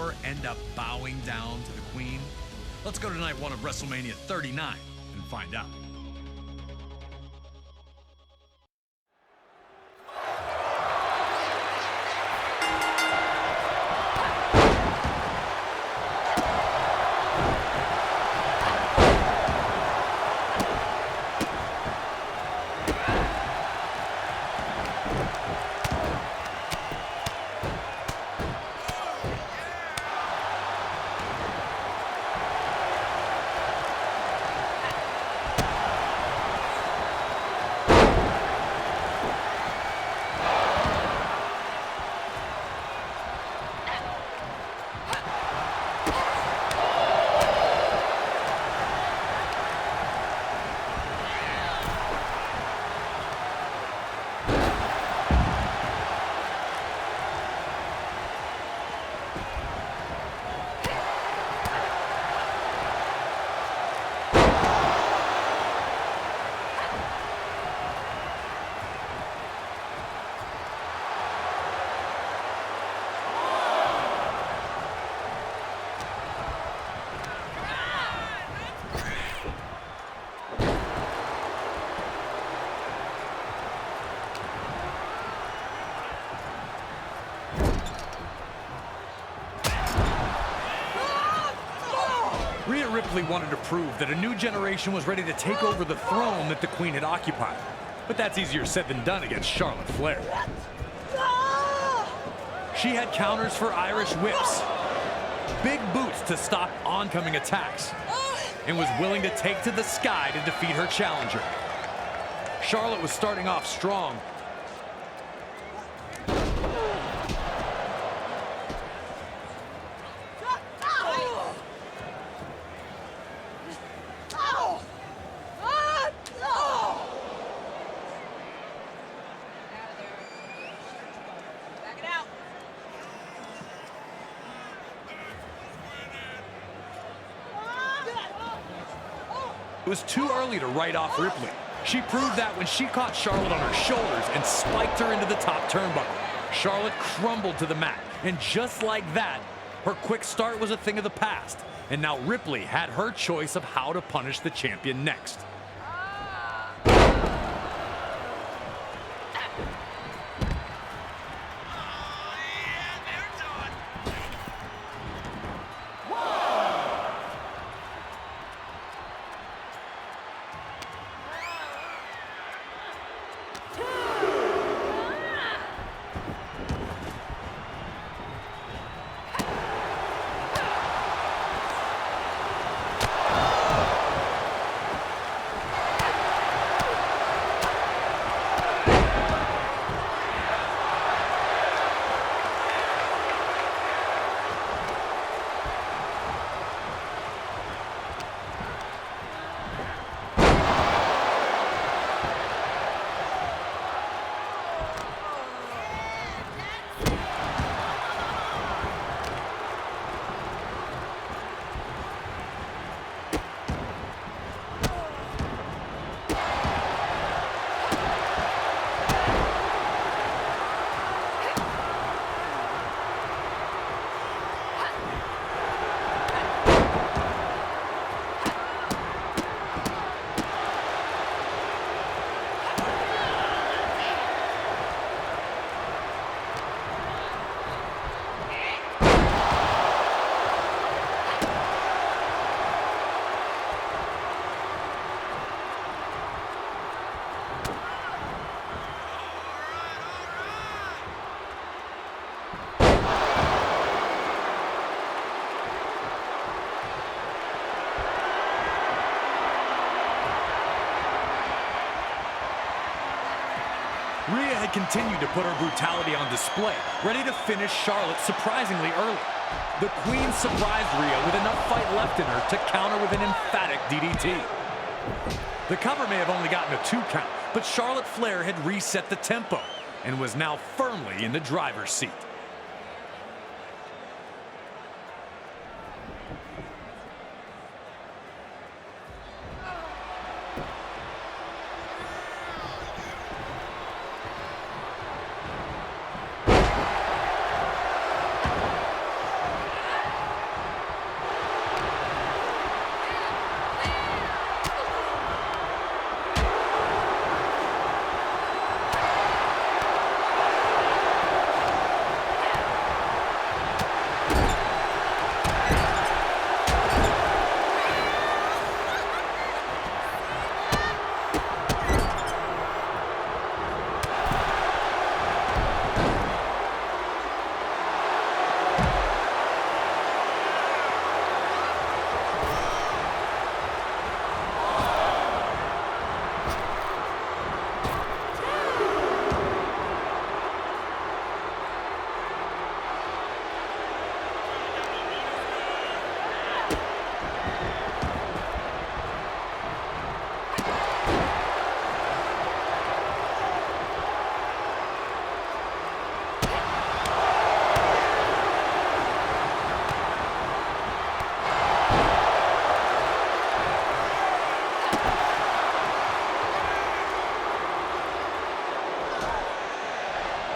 ever end up bowing down to the Queen? Let's go to night one of WrestleMania 39 and find out. Rhea Ripley wanted to prove that a new generation was ready to take over the throne that the Queen had occupied. But that's easier said than done against Charlotte Flair. She had counters for Irish whips, big boots to stop oncoming attacks, and was willing to take to the sky to defeat her challenger. Charlotte was starting off strong. It was too early to write off Ripley. She proved that when she caught Charlotte on her shoulders and spiked her into the top turnbuckle. Charlotte crumbled to the mat, and just like that, her quick start was a thing of the past. And now Ripley had her choice of how to punish the champion next. Rhea had continued to put her brutality on display, ready to finish Charlotte surprisingly early. The Queen surprised Rhea with enough fight left in her to counter with an emphatic DDT. The cover may have only gotten a 2 count, but Charlotte Flair had reset the tempo and was now firmly in the driver's seat.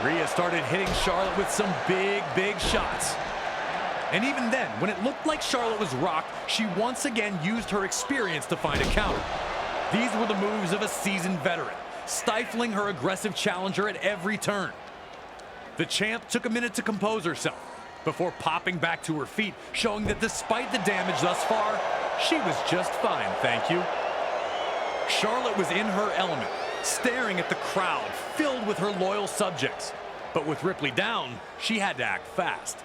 Rhea started hitting Charlotte with some big shots. And even then, when it looked like Charlotte was rocked, she once again used her experience to find a counter. These were the moves of a seasoned veteran, stifling her aggressive challenger at every turn. The champ took a minute to compose herself before popping back to her feet, showing that despite the damage thus far, she was just fine, thank you. Charlotte was in her element, staring at the crowd filled with her loyal subjects. But with Ripley down, she had to act fast.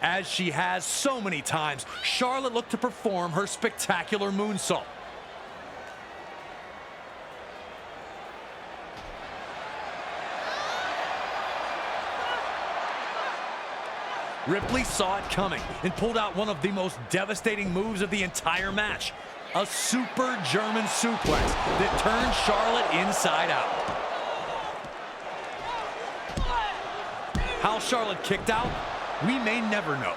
As she has so many times, Charlotte looked to perform her spectacular moonsault. Ripley saw it coming and pulled out one of the most devastating moves of the entire match. A super German suplex that turned Charlotte inside out. How Charlotte kicked out, we may never know.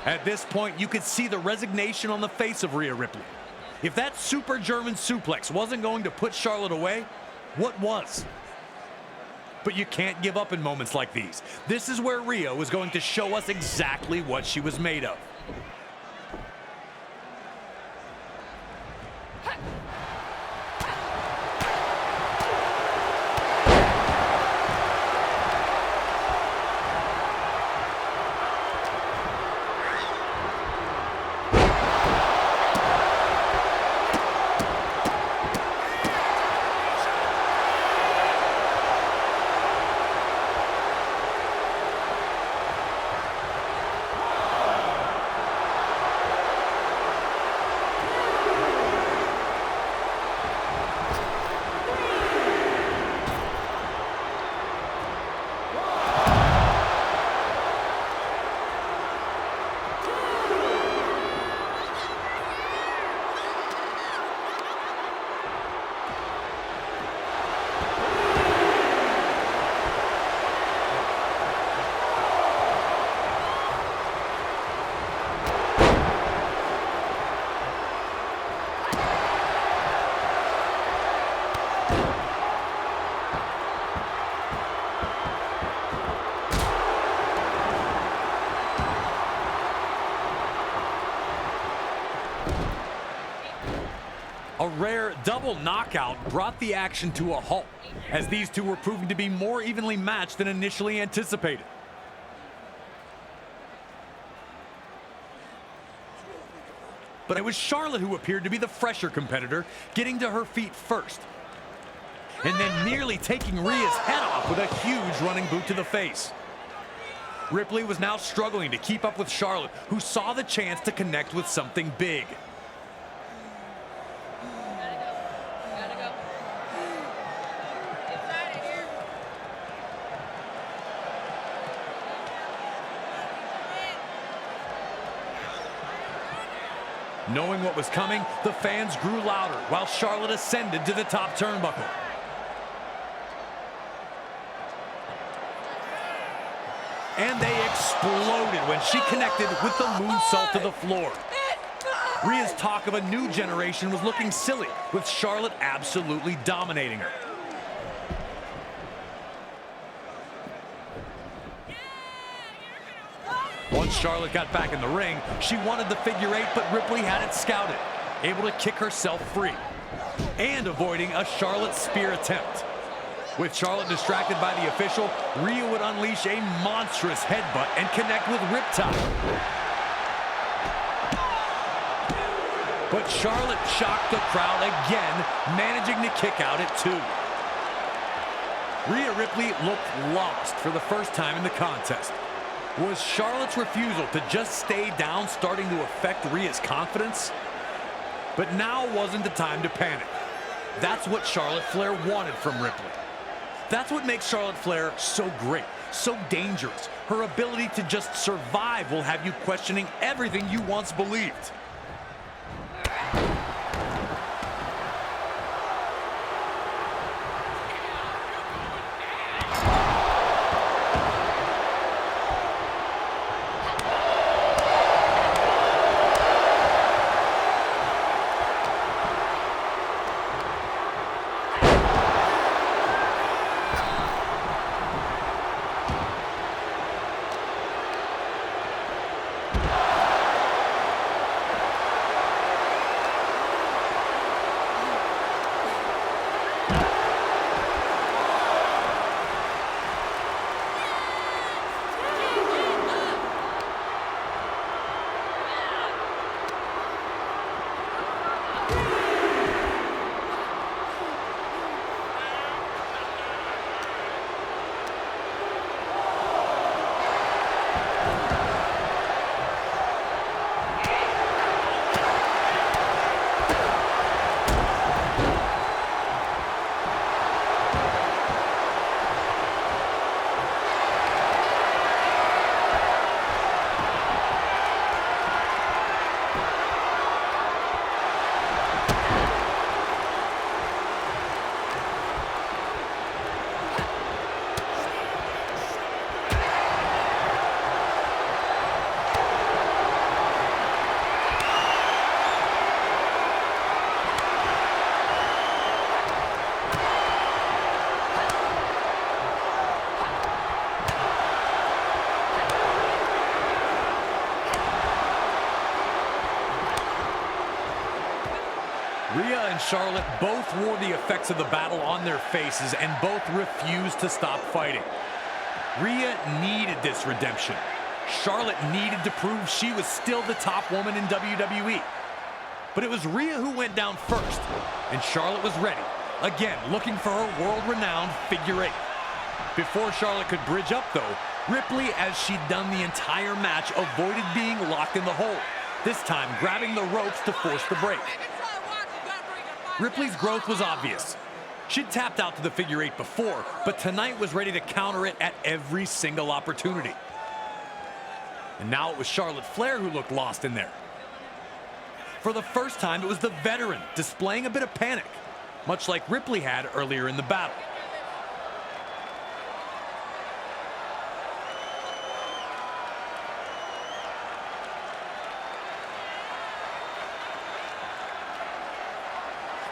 At this point, you could see the resignation on the face of Rhea Ripley. If that super German suplex wasn't going to put Charlotte away, what was? But you can't give up in moments like these. This is where Rhea was going to show us exactly what she was made of. A rare double knockout brought the action to a halt, as these two were proving to be more evenly matched than initially anticipated. But it was Charlotte who appeared to be the fresher competitor, getting to her feet first, and then nearly taking Rhea's head off with a huge running boot to the face. Ripley was now struggling to keep up with Charlotte, who saw the chance to connect with something big. Knowing what was coming, the fans grew louder while Charlotte ascended to the top turnbuckle. And they exploded when she connected with the moonsault to the floor. Rhea's talk of a new generation was looking silly, with Charlotte absolutely dominating her. Once Charlotte got back in the ring, she wanted the figure eight, but Ripley had it scouted, able to kick herself free, and avoiding a Charlotte spear attempt. With Charlotte distracted by the official, Rhea would unleash a monstrous headbutt and connect with Riptide. But Charlotte shocked the crowd again, managing to kick out at 2. Rhea Ripley looked lost for the first time in the contest. Was Charlotte's refusal to just stay down starting to affect Rhea's confidence? But now wasn't the time to panic. That's what Charlotte Flair wanted from Ripley. That's what makes Charlotte Flair so great, so dangerous. Her ability to just survive will have you questioning everything you once believed. Charlotte both wore the effects of the battle on their faces and both refused to stop fighting. Rhea needed this redemption. Charlotte needed to prove she was still the top woman in WWE. But it was Rhea who went down first, and Charlotte was ready, again looking for her world-renowned figure eight. Before Charlotte could bridge up, though, Ripley, as she'd done the entire match, avoided being locked in the hole, this time grabbing the ropes to force the break. Ripley's growth was obvious. She'd tapped out to the figure eight before, but tonight was ready to counter it at every single opportunity. And now it was Charlotte Flair who looked lost in there. For the first time, it was the veteran displaying a bit of panic, much like Ripley had earlier in the battle.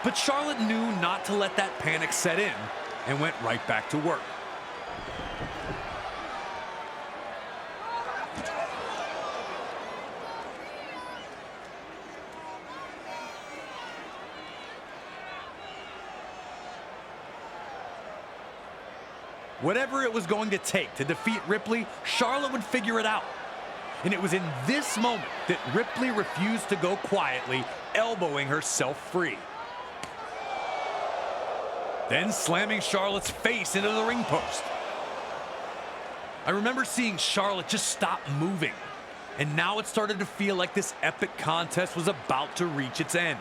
But Charlotte knew not to let that panic set in and went right back to work. Whatever it was going to take to defeat Ripley, Charlotte would figure it out. And it was in this moment that Ripley refused to go quietly, elbowing herself free. Then slamming Charlotte's face into the ring post. I remember seeing Charlotte just stop moving, and now it started to feel like this epic contest was about to reach its end.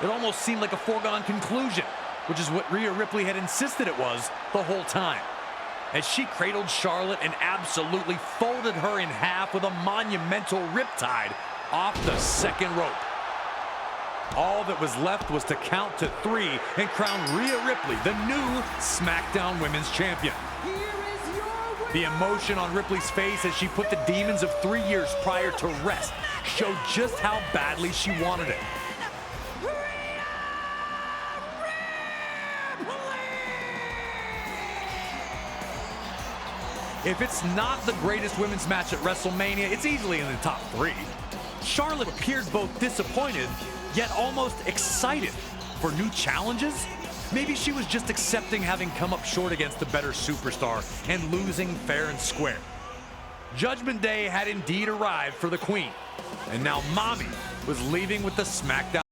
It almost seemed like a foregone conclusion, which is what Rhea Ripley had insisted it was the whole time, as she cradled Charlotte and absolutely folded her in half with a monumental riptide off the second rope. All that was left was to count to 3 and crown Rhea Ripley the new SmackDown Women's Champion. The emotion on Ripley's face as she put the demons of 3 years prior to rest showed just how badly she wanted it. If it's not the greatest women's match at WrestleMania, it's easily in the top 3. Charlotte appeared both disappointed, yet almost excited for new challenges. Maybe she was just accepting having come up short against the better superstar and losing fair and square. Judgment Day had indeed arrived for the Queen, and now Mommy was leaving with the SmackDown